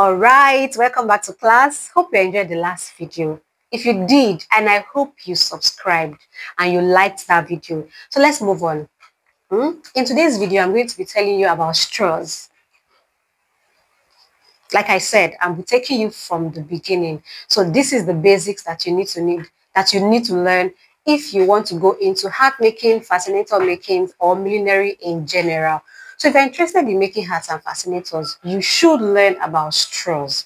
All right, welcome back to class. Hope you enjoyed the last video. If you did, and I hope you subscribed and you liked that video. So let's move on. In today's video, I'm going to be telling you about straws. Like I said, I'm taking you from the beginning. So this is the basics that you need to learn if you want to go into hat making, fascinator making, or millinery in general. So if you're interested in making hats and fascinators, you should learn about straws.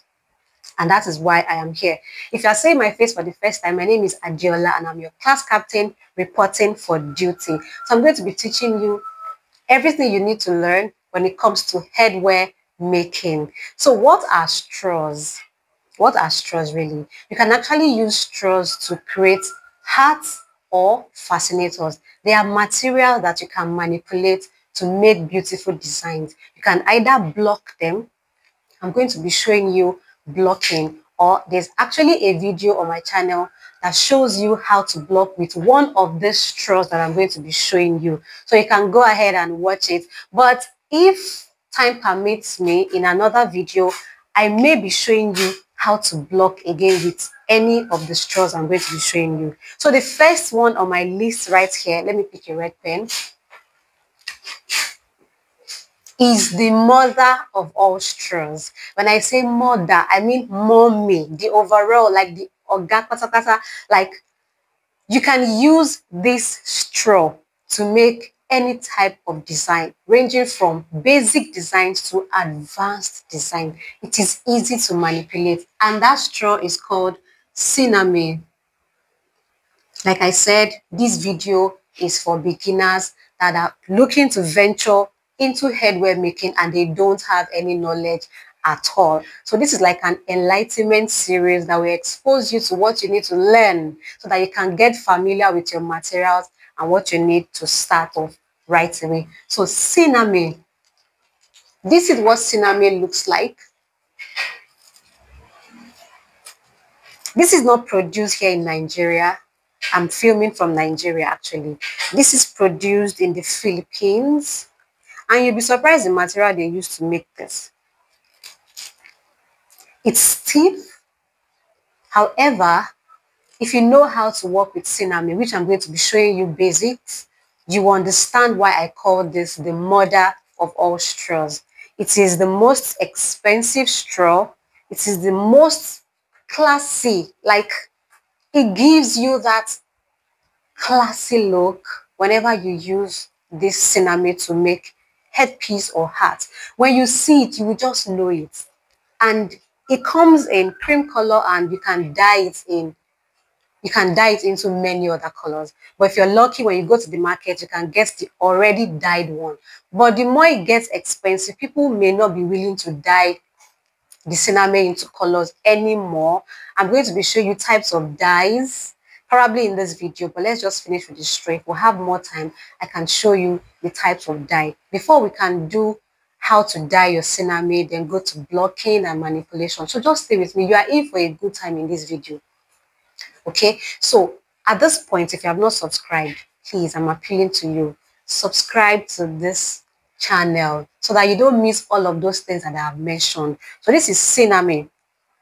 And that is why I am here. If you are seeing my face for the first time, my name is Adiola and I'm your class captain reporting for duty. So I'm going to be teaching you everything you need to learn when it comes to headwear making. So what are straws? What are straws really? You can actually use straws to create hats or fascinators. They are material that you can manipulate to make beautiful designs. You can either block them. I'm going to be showing you blocking, or there's actually a video on my channel that shows you how to block with one of these straws that I'm going to be showing you. So you can go ahead and watch it. But if time permits me, in another video, I may be showing you how to block again with any of the straws I'm going to be showing you. So the first one on my list right here, let me pick a red pen, is the mother of all straws. When I say mother, I mean mommy, the overall, like the oga kata kata, like you can use this straw to make any type of design, ranging from basic designs to advanced design. It is easy to manipulate, and that straw is called cinnamon. Like I said, this video is for beginners that are looking to venture into headwear making and they don't have any knowledge at all. So this is like an enlightenment series that will expose you to what you need to learn so that you can get familiar with your materials and what you need to start off right away. So cinnamon. This is what cinnamon looks like. This is not produced here in Nigeria. I'm filming from Nigeria, actually. This is produced in the Philippines. And you'll be surprised the material they use to make this. It's stiff. However, if you know how to work with cinnamon, which I'm going to be showing you basics, you understand why I call this the mother of all straws. It is the most expensive straw. It is the most classy. Like, it gives you that classy look whenever you use this cinnamon to make headpiece or hat. When you see it, you will just know it. And it comes in cream color, and you can dye it into many other colors. But if you're lucky, when you go to the market, you can get the already dyed one. But the more it gets expensive, people may not be willing to dye the cinnamon into colors anymore. I'm going to be showing you types of dyes probably in this video, but let's just finish with the straw. If we'll have more time, I can show you the types of dye. Before we can do how to dye your cinnamon, then go to blocking and manipulation. So just stay with me. You are in for a good time in this video. Okay, so at this point, if you have not subscribed, please, I'm appealing to you, subscribe to this channel so that you don't miss all of those things that I have mentioned. So this is cinnamon.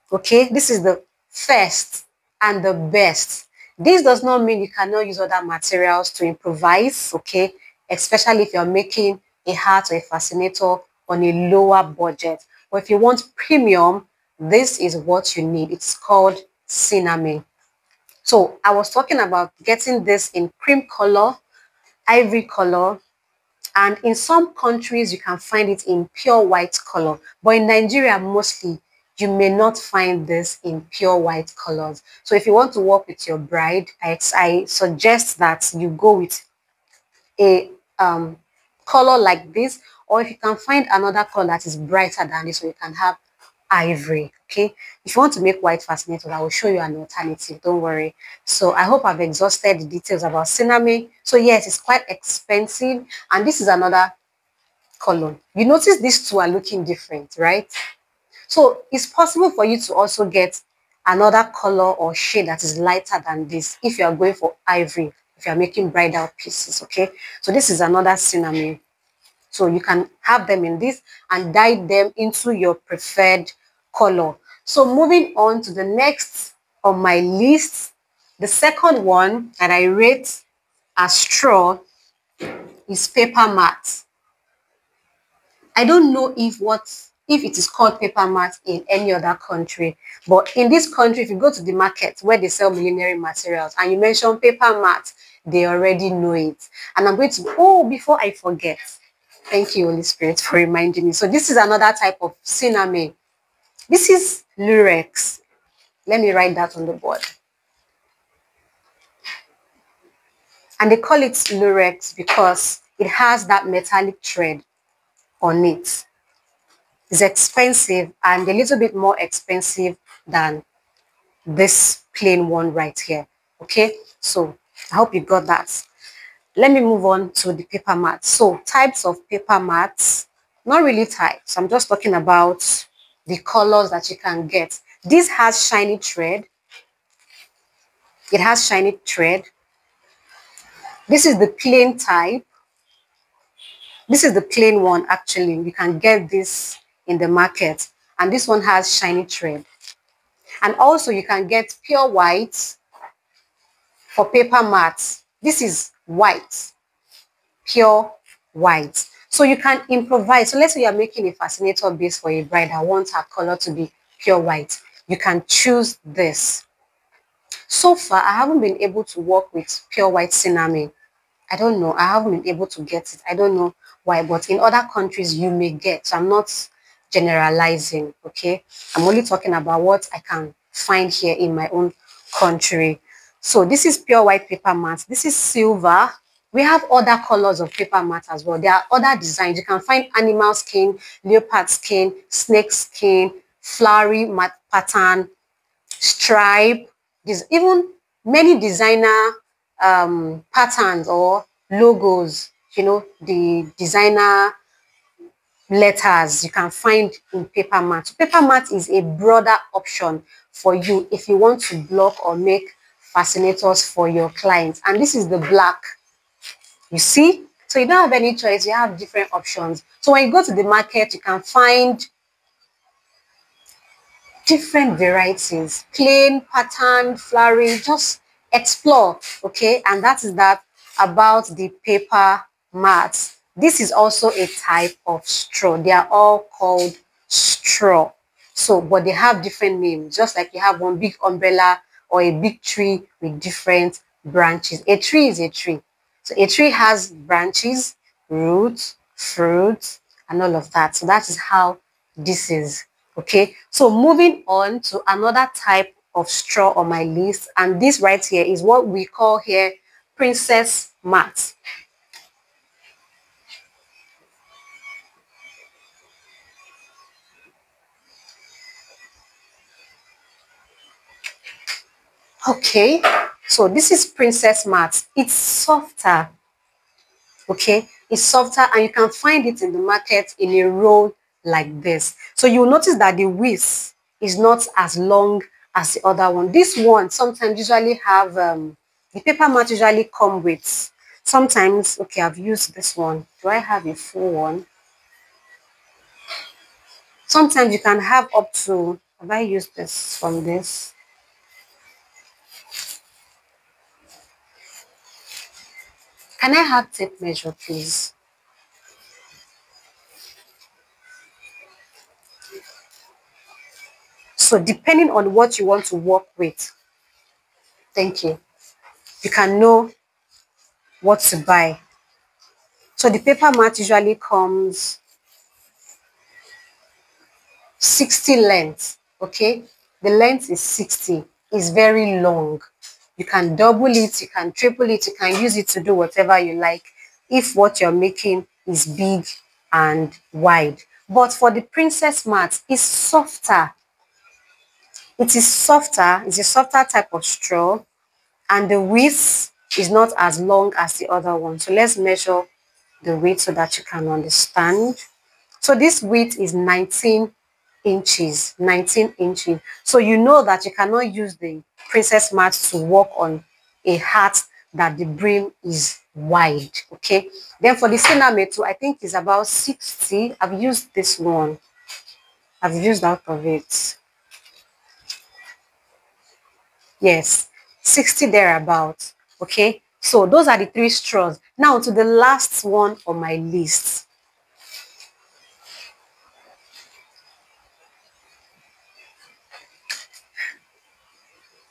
Okay, this is the first and the best. This does not mean you cannot use other materials to improvise, okay, especially if you're making a hat or a fascinator on a lower budget. But if you want premium, this is what you need. It's called cinnamon. So I was talking about getting this in cream color, ivory color, and in some countries you can find it in pure white color. But in Nigeria, mostly, you may not find this in pure white colors. So if you want to work with your bride, I suggest that you go with a color like this, or if you can find another color that is brighter than this, so you can have ivory. Okay, if you want to make white fascinators, I will show you an alternative, don't worry. So I hope I've exhausted the details about cinnamon. So yes, it's quite expensive, and this is another color. You notice these two are looking different, right? So it's possible for you to also get another color or shade that is lighter than this if you are going for ivory, if you are making bridal pieces. Okay, so this is another cinnamon. So you can have them in this and dye them into your preferred color. So moving on to the next on my list, the second one that I rate as straw is paper mat. I don't know if it is called paper mat in any other country, but in this country, if you go to the market where they sell millinery materials and you mention paper mat, they already know it. And I'm going to, oh, before I forget, thank you, Holy Spirit, for reminding me. So this is another type of cinnamon. This is Lurex. Let me write that on the board. And they call it Lurex because it has that metallic thread on it. It's expensive and a little bit more expensive than this plain one right here. Okay, so I hope you got that. Let me move on to the paper mats. So types of paper mats, not really types. I'm just talking about the colors that you can get. This has shiny thread. It has shiny thread. This is the plain type. This is the plain one actually. You can get this in the market. And this one has shiny thread. And also you can get pure white for paper mats. This is white, pure white. So you can improvise. So let's say you're making a fascinator base for a bride that wants her color to be pure white. You can choose this. So far, I haven't been able to work with pure white cinnamon. I don't know. I haven't been able to get it. I don't know why, but in other countries you may get. So I'm not generalizing, okay? I'm only talking about what I can find here in my own country. So this is pure white paper mat. This is silver. We have other colors of paper mat as well. There are other designs. You can find animal skin, leopard skin, snake skin, flowery mat pattern, stripe. There's even many designer patterns or logos, you know, the designer letters you can find in paper mat. So paper mat is a broader option for you if you want to block or make fascinators for your clients. And this is the black, you see? So you don't have any choice, you have different options. So when you go to the market, you can find different varieties, plain, pattern, flowery, just explore, okay? And that is that about the paper mats. This is also a type of straw. They are all called straw. So, but they have different names, just like you have one big umbrella or a big tree with different branches. A tree is a tree. So a tree has branches, roots, fruits, and all of that. So that is how this is. Okay, so moving on to another type of straw on my list, and this right here is what we call here princess mat. Okay, so this is princess mat. It's softer. Okay, it's softer and you can find it in the market in a roll like this. So you'll notice that the width is not as long as the other one. This one sometimes usually have the paper mat usually come with sometimes. Okay, I've used this one. Do I have a full one? Sometimes you can have up to, have I used this from this? Can I have tape measure, please? So depending on what you want to work with, thank you, you can know what to buy. So the paper mat usually comes 60 length, okay? The length is 60. It's very long. You can double it, you can triple it, you can use it to do whatever you like if what you're making is big and wide. But for the princess mat, it's softer. It is softer. It's a softer type of straw, and the width is not as long as the other one. So let's measure the width so that you can understand. So this width is 19 inches, 19 inches. So you know that you cannot use the princess mat to work on a hat that the brim is wide, okay? Then for the cinnamon too, I think it's about 60. I've used this one. I've used out of it. Yes, 60 thereabouts. Okay, so those are the 3 straws. Now to the last one on my list.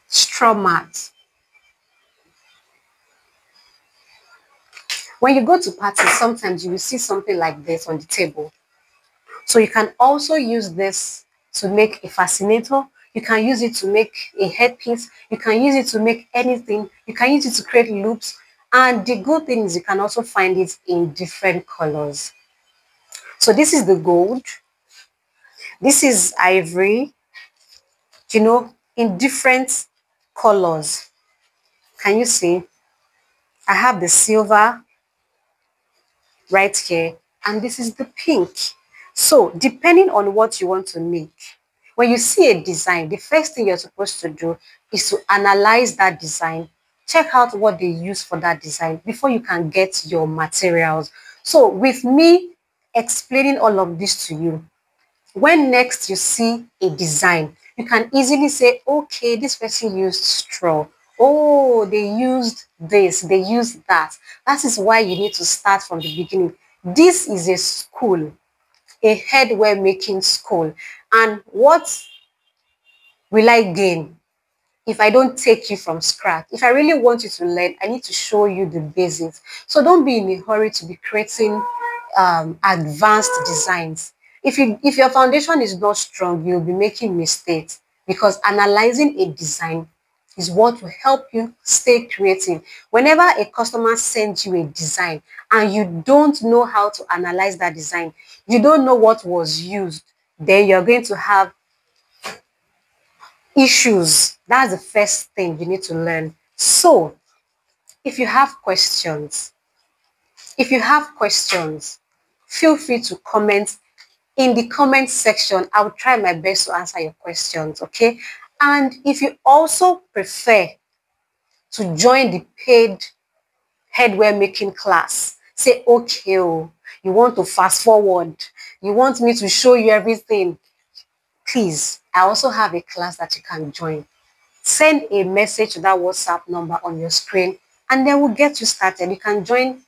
Straw mat. When you go to parties, sometimes you will see something like this on the table. So you can also use this to make a fascinator. You can use it to make a headpiece. You can use it to make anything. You can use it to create loops. And the good thing is you can also find it in different colors. So this is the gold. This is ivory, in different colors. Can you see? I have the silver right here, and this is the pink. So depending on what you want to make, when you see a design, the first thing you're supposed to do is to analyze that design, check out what they use for that design before you can get your materials. So with me explaining all of this to you, when next you see a design, you can easily say, okay, this person used straw. Oh, they used this, they used that. That is why you need to start from the beginning. This is a school, a headwear making school. And what will I gain if I don't take you from scratch? If I really want you to learn, I need to show you the basics. So don't be in a hurry to be creating advanced designs. If your foundation is not strong, you'll be making mistakes, because analyzing a design is what will help you stay creative. Whenever a customer sends you a design and you don't know how to analyze that design, you don't know what was used, then you're going to have issues. That's the first thing you need to learn. So if you have questions, feel free to comment in the comment section. I'll try my best to answer your questions, okay? And if you also prefer to join the paid headwear making class, say, okay, oh, you want to fast forward, you want me to show you everything, please, I also have a class that you can join. Send a message to that WhatsApp number on your screen, and then we'll get you started. You can join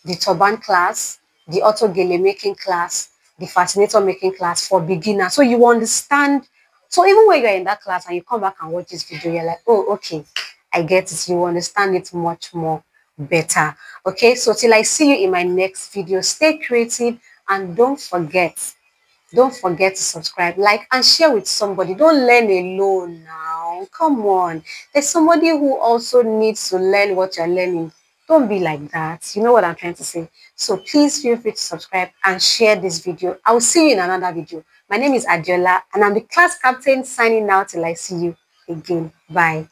the turban class, the auto gele making class, the fascinator making class for beginners. So you understand. So even when you're in that class and you come back and watch this video, you're like, oh, okay, I get it. You understand it much more better. Okay, so till I see you in my next video, stay creative, and don't forget to subscribe, like, and share with somebody. Don't learn alone now. Come on. There's somebody who also needs to learn what you're learning. Don't be like that. You know what I'm trying to say. So please feel free to subscribe and share this video. I will see you in another video. My name is Adiola, and I'm the class captain signing out till I see you again. Bye.